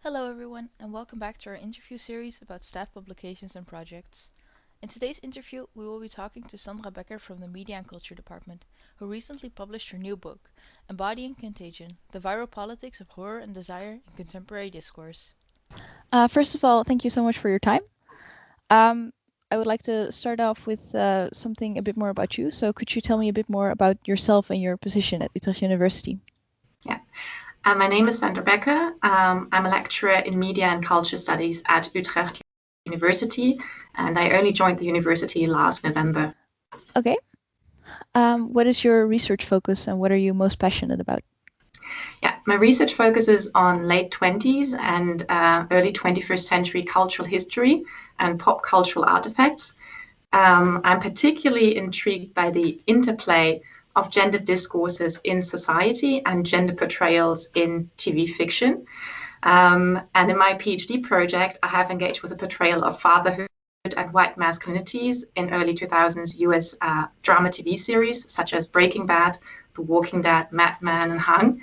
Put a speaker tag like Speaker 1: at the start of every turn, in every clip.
Speaker 1: Hello everyone, and welcome back to our interview series about staff publications and projects. In today's interview, we will be talking to Sandra Becker from the Media and Culture department, who recently published her new book, Embodying Contagion, the Viropolitics of Horror and Desire in Contemporary Discourse.
Speaker 2: First of all, thank you so much for your time. I would like to start off with something a bit more about you. So could you tell me a bit more about yourself and your position at Utrecht University?
Speaker 3: Yeah. My name is Sandra Becker. I'm a lecturer in Media and Culture Studies at Utrecht University, and I only joined the university last November.
Speaker 2: Okay. What is your research focus and what are you most passionate about?
Speaker 3: Yeah, my research focuses on late 20s and early 21st century cultural history and pop cultural artifacts. I'm particularly intrigued by the interplay of gender discourses in society and gender portrayals in TV fiction. And in my PhD project, I have engaged with a portrayal of fatherhood and white masculinities in early 2000s US drama TV series, such as Breaking Bad, The Walking Dead, Mad Men, and Hung.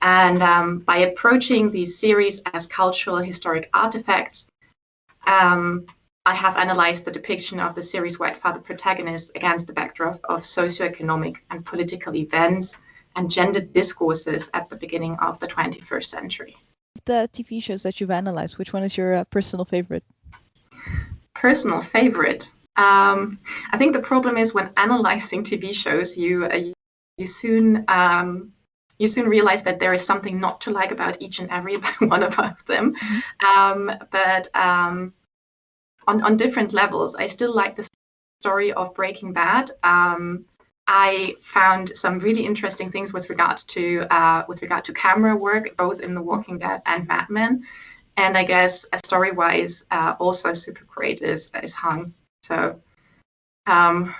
Speaker 3: And by approaching these series as cultural historic artifacts, I have analyzed the depiction of the series' white father protagonists against the backdrop of socioeconomic and political events and gendered discourses at the beginning of the 21st century.
Speaker 2: The TV shows that you've analyzed, which one is your personal favorite?
Speaker 3: Personal favorite? I think the problem is when analyzing TV shows, you soon realize that there is something not to like about each and every one of them. Mm-hmm. On different levels, I still like the story of Breaking Bad. I found some really interesting things with regard to camera work, both in The Walking Dead and Mad Men. And I guess story-wise, also super great is Hung. So, yeah,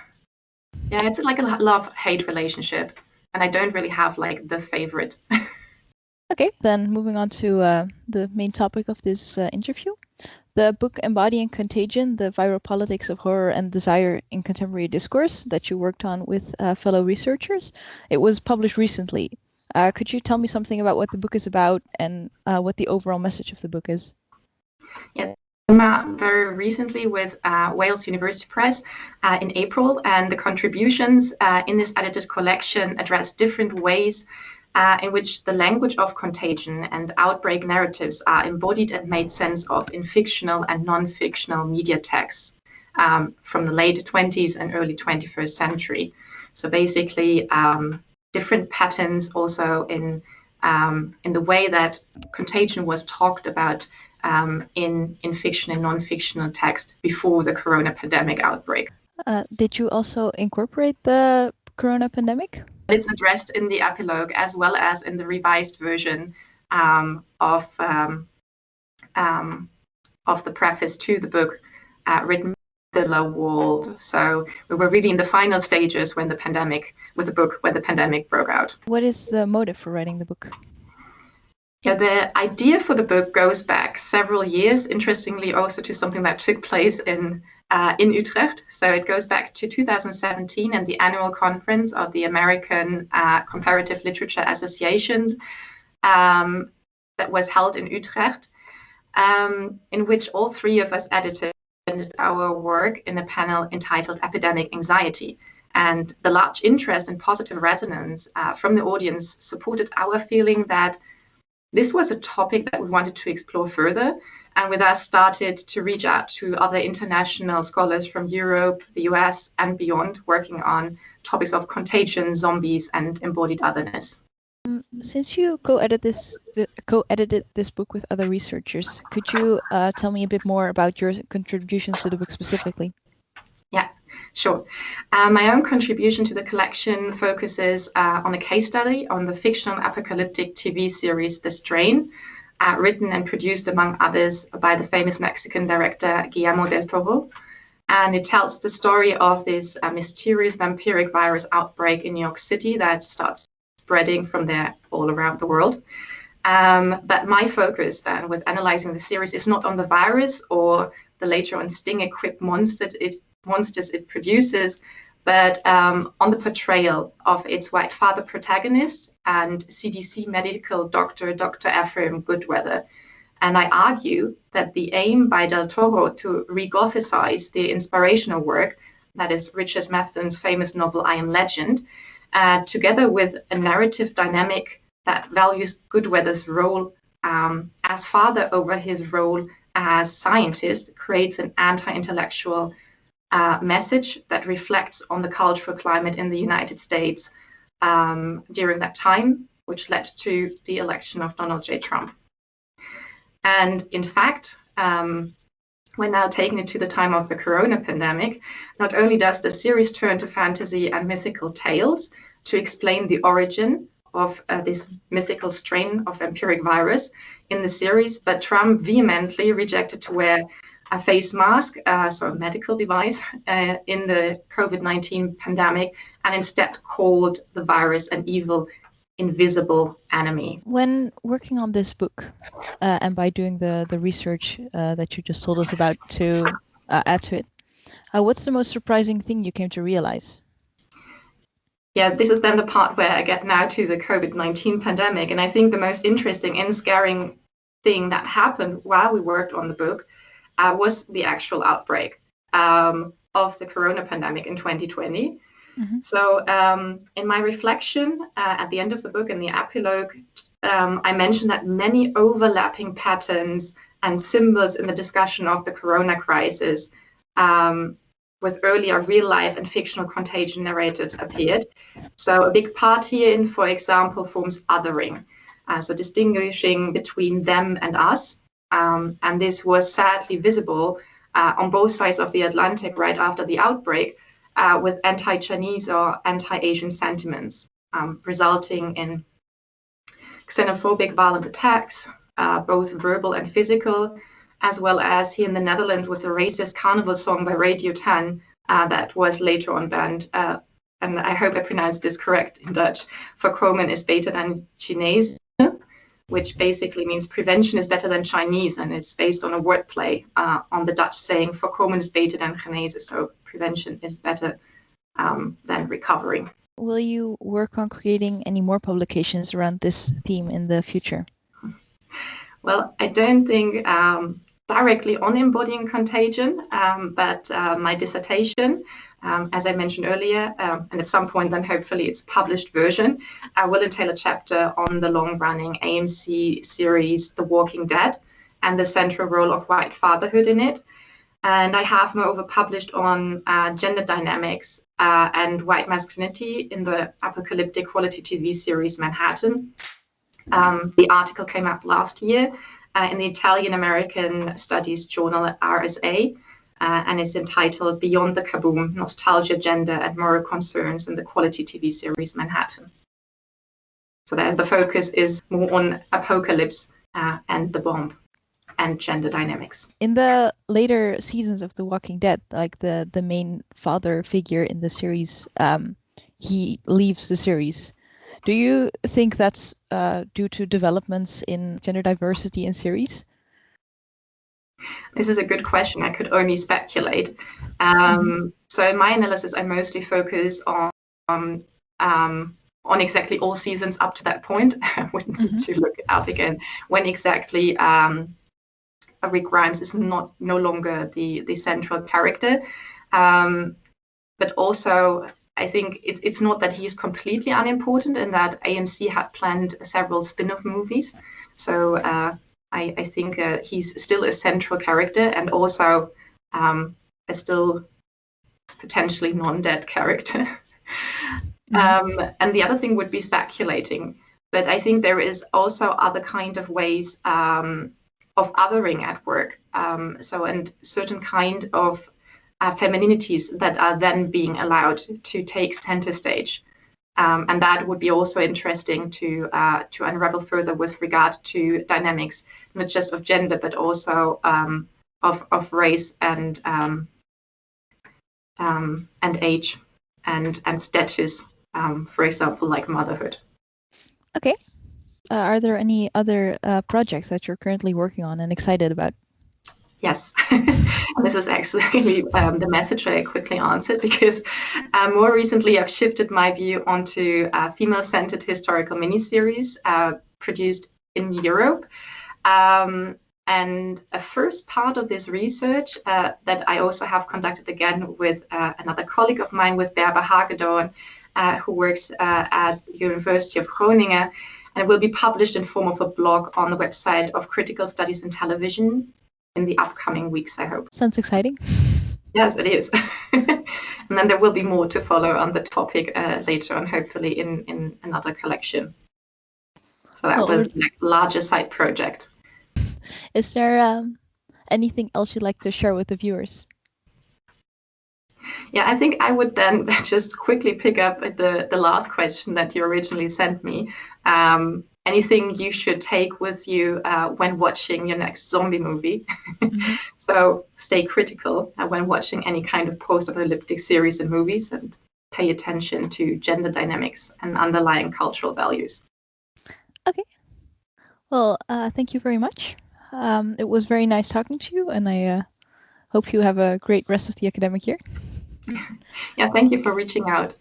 Speaker 3: it's like a love-hate relationship, and I don't really have like the favorite.
Speaker 2: Okay, then moving on to the main topic of this interview. The book Embodying Contagion, the Viropolitics of Horror and Desire in Contemporary Discourse that you worked on with fellow researchers. It was published recently. Could you tell me something about what the book is about and what the overall message of the book is?
Speaker 3: Yeah, I came out very recently with Wales University Press in April, and the contributions in this edited collection address different ways in which the language of contagion and outbreak narratives are embodied and made sense of in fictional and non-fictional media texts from the late 20s and early 21st century. So basically, different patterns also in the way that contagion was talked about in fiction and non-fictional text before the corona pandemic outbreak.
Speaker 2: Did you also incorporate the corona pandemic?
Speaker 3: It's addressed in the epilogue as well as in the revised version of the preface to the book written by the Wald. So we were really in the final stages when the pandemic broke out.
Speaker 2: What is the motive for writing the book?
Speaker 3: Yeah, the idea for the book goes back several years, interestingly also to something that took place in Utrecht. So it goes back to 2017 and the annual conference of the American Comparative Literature Association that was held in Utrecht, in which all three of us edited our work in a panel entitled Epidemic Anxiety. And the large interest and positive resonance from the audience supported our feeling that this was a topic that we wanted to explore further, and with us started to reach out to other international scholars from Europe, the US, and beyond, working on topics of contagion, zombies, and embodied otherness.
Speaker 2: Since you co-edited this book with other researchers, could you tell me a bit more about your contributions to the book specifically?
Speaker 3: Yeah, sure. My own contribution to the collection focuses on a case study on the fictional apocalyptic TV series The Strain, written and produced, among others, by the famous Mexican director Guillermo del Toro. And it tells the story of this mysterious vampiric virus outbreak in New York City that starts spreading from there all around the world. But my focus then with analyzing the series is not on the virus or the later on sting-equipped monsters it produces, but on the portrayal of its white father protagonist and CDC medical doctor, Dr. Ephraim Goodweather. And I argue that the aim by Del Toro to re-gothicize the inspirational work, that is Richard Matheson's famous novel I Am Legend, together with a narrative dynamic that values Goodweather's role as father over his role as scientist, creates an anti-intellectual message that reflects on the cultural climate in the United States during that time, which led to the election of Donald J. Trump. And in fact, we're now taking it to the time of the corona pandemic. Not only does the series turn to fantasy and mythical tales to explain the origin of this mythical strain of empiric virus in the series, but Trump vehemently rejected to wear a face mask, so a medical device, in the COVID-19 pandemic, and instead called the virus an evil, invisible enemy.
Speaker 2: When working on this book, and by doing the research that you just told us about to add to it, what's the most surprising thing you came to realize?
Speaker 3: Yeah, this is then the part where I get now to the COVID-19 pandemic. And I think the most interesting and scaring thing that happened while we worked on the book was the actual outbreak of the corona pandemic in 2020. Mm-hmm. So in my reflection at the end of the book, in the epilogue, I mentioned that many overlapping patterns and symbols in the discussion of the corona crisis with earlier real life and fictional contagion narratives appeared. So a big part herein, for example, forms othering, so distinguishing between them and us. And this was sadly visible on both sides of the Atlantic right after the outbreak, with anti-Chinese or anti-Asian sentiments, resulting in xenophobic violent attacks, both verbal and physical, as well as here in the Netherlands with the racist carnival song by Radio 10 that was later on banned. And I hope I pronounced this correct in Dutch. Voorkomen is beter dan Chinees, which basically means prevention is better than Chinese, and it's based on a wordplay on the Dutch saying voorkomen is beter dan genezen, so prevention is better than recovering.
Speaker 2: Will you work on creating any more publications around this theme in the future?
Speaker 3: Well, I don't think directly on Embodying Contagion, but my dissertation, as I mentioned earlier, and at some point then hopefully its published version, will entail a chapter on the long-running AMC series The Walking Dead and the central role of white fatherhood in it. And I have moreover published on gender dynamics and white masculinity in the apocalyptic quality TV series Manhattan. The article came out last year in the Italian-American Studies journal RSA, and it's entitled Beyond the Kaboom, Nostalgia, Gender and Moral Concerns in the Quality TV series Manhattan. So there, the focus is more on apocalypse and the bomb and gender dynamics.
Speaker 2: In the later seasons of The Walking Dead, like the main father figure in the series, he leaves the series. Do you think that's due to developments in gender diversity in series?
Speaker 3: This is a good question. I could only speculate. So in my analysis, I mostly focus on exactly all seasons up to that point. I would need to look it up again when exactly Rick Grimes is no longer the central character. But also, I think it's not that he's completely unimportant in that AMC had planned several spin-off movies. So I think he's still a central character and also a still potentially non-dead character. And the other thing would be speculating. But I think there is also other kind of ways of othering at work. And certain kind of femininities that are then being allowed to take center stage. And that would be also interesting to unravel further with regard to dynamics, not just of gender, but also of race and age and status, for example, like motherhood.
Speaker 2: Okay. Are there any other projects that you're currently working on and excited about?
Speaker 3: Yes, this is actually the message I quickly answered because more recently I've shifted my view onto a female-centered historical miniseries produced in Europe. And a first part of this research that I also have conducted again with another colleague of mine, with Berber Hagedorn, who works at University of Groningen, and it will be published in form of a blog on the website of Critical Studies in Television in the upcoming weeks, I hope.
Speaker 2: Sounds exciting.
Speaker 3: Yes, it is. And then there will be more to follow on the topic later on, hopefully in another collection. So that was a larger side project.
Speaker 2: Is there anything else you'd like to share with the viewers?
Speaker 3: Yeah, I think I would then just quickly pick up at the last question that you originally sent me. Anything you should take with you when watching your next zombie movie. Mm-hmm. So stay critical when watching any kind of post-apocalyptic series and movies, and pay attention to gender dynamics and underlying cultural values.
Speaker 2: Okay. Well, thank you very much. It was very nice talking to you, and I hope you have a great rest of the academic year.
Speaker 3: Yeah, thank you for reaching out.